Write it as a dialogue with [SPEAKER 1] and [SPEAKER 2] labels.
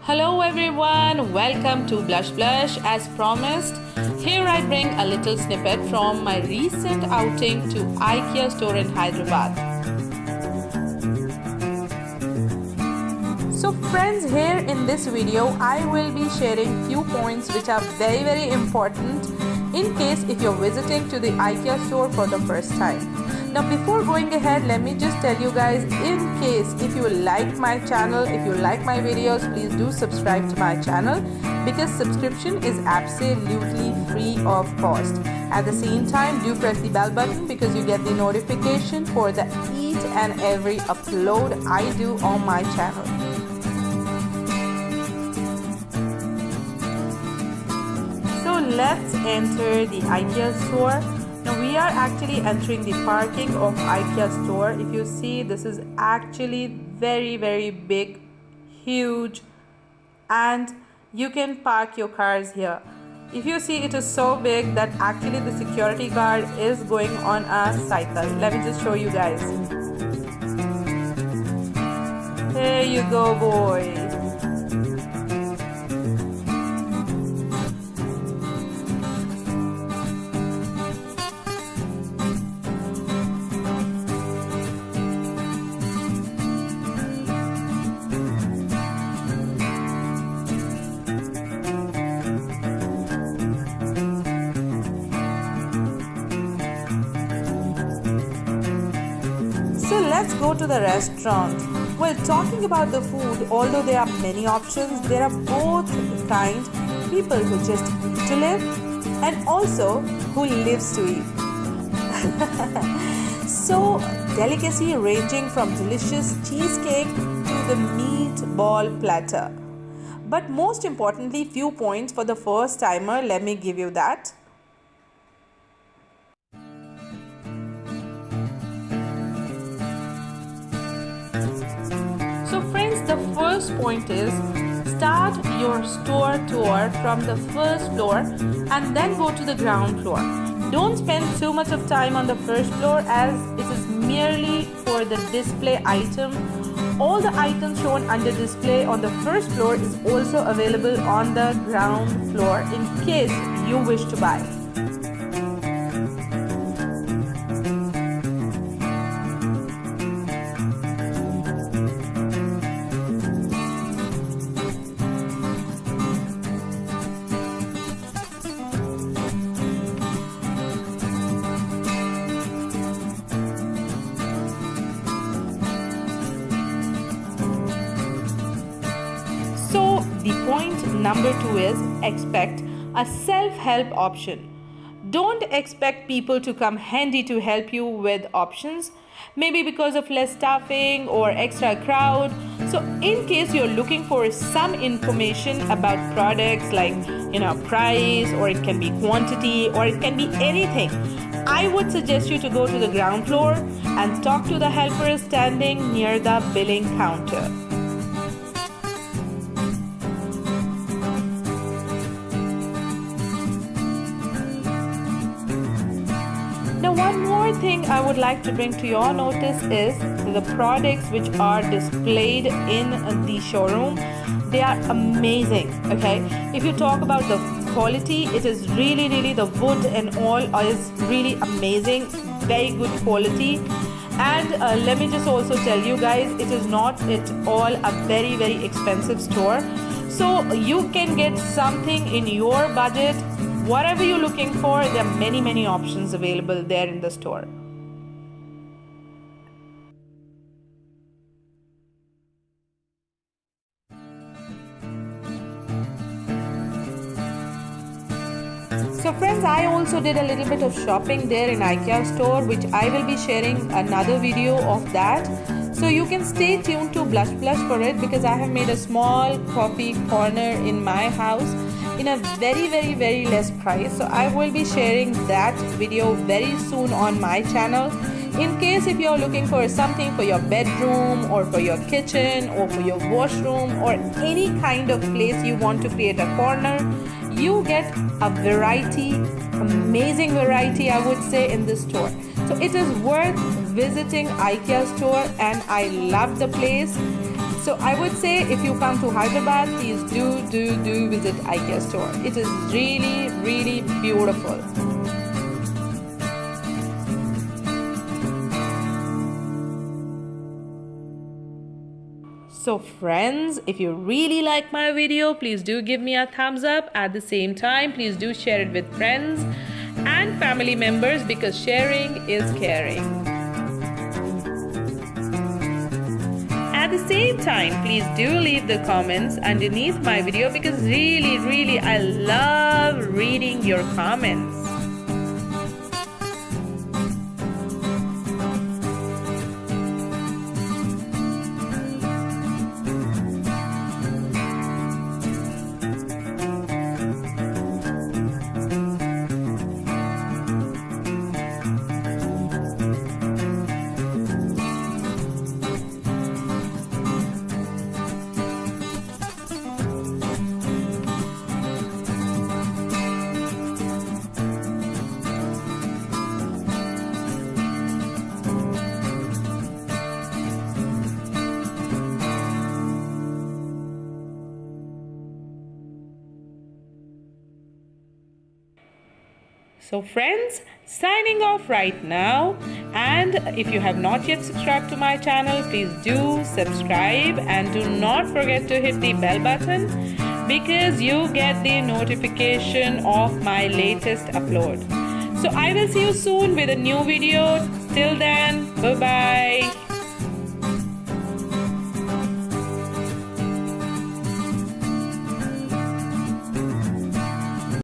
[SPEAKER 1] Hello everyone, welcome to Blush Blush. As promised, here I bring a little snippet from my recent outing to Ikea store in Hyderabad. So friends, here in this video I will be sharing few points which are very important in case if you're visiting to the Ikea store for the first time. Now before going ahead, let me just tell you guys, in case if you like my channel, if you like my videos, please do subscribe to my channel because subscription is absolutely free of cost. At the same time, do press the bell button because you get the notification for the each and every upload I do on my channel. So let's enter the Ikea store. Now we are actually entering the parking of Ikea store. If you see, this is actually very big, huge, and you can park your cars here. If you see, it is so big that actually the security guard is going on a cycle. Let me just show you guys. There you go, boy. So let's go to the restaurant. Well, talking about the food, although there are many options, there are both kind, people who just eat to live and also who lives to eat. So delicacy ranging from delicious cheesecake to the meatball platter. But most importantly, few points for the first timer, let me give you that. The first point is start your store tour from the first floor and then go to the ground floor. Don't spend too much of time on the first floor as it is merely for the display item. All the items shown under display on the first floor is also available on the ground floor in case you wish to buy. So the point number 2 is expect a self-help option. Don't expect people to come handy to help you with options, maybe because of less staffing or extra crowd. So in case you're looking for some information about products like price, or it can be quantity, or it can be anything, I would suggest you to go to the ground floor and talk to the helper standing near the billing counter. Now one more thing I would like to bring to your notice is the products which are displayed in the showroom. They are amazing, okay? If you talk about the quality, it is really the wood and all is really amazing, very good quality. And let me just also tell you guys, it is not at all a very expensive store. So you can get something in your budget. Whatever you're looking for, there are many options available there in the store. So friends, I also did a little bit of shopping there in Ikea store, which I will be sharing another video of that. So you can stay tuned to Blush Blush for it because I have made a small coffee corner in my house in a very less price. So I will be sharing that video very soon on my channel. In case if you're looking for something for your bedroom or for your kitchen or for your washroom or any kind of place you want to create a corner, you get a variety, amazing variety I would say in this store. So it is worth visiting Ikea store and I love the place. So I would say if you come to Hyderabad, please do visit IKEA store. It is really beautiful. So friends, if you really like my video, please do give me a thumbs up. At the same time, please do share it with friends and family members because sharing is caring. At the same time, please do leave the comments underneath my video because really I love reading your comments. So friends, signing off right now, and if you have not yet subscribed to my channel, please do subscribe and do not forget to hit the bell button because you get the notification of my latest upload. So I will see you soon with a new video. Till then, bye bye.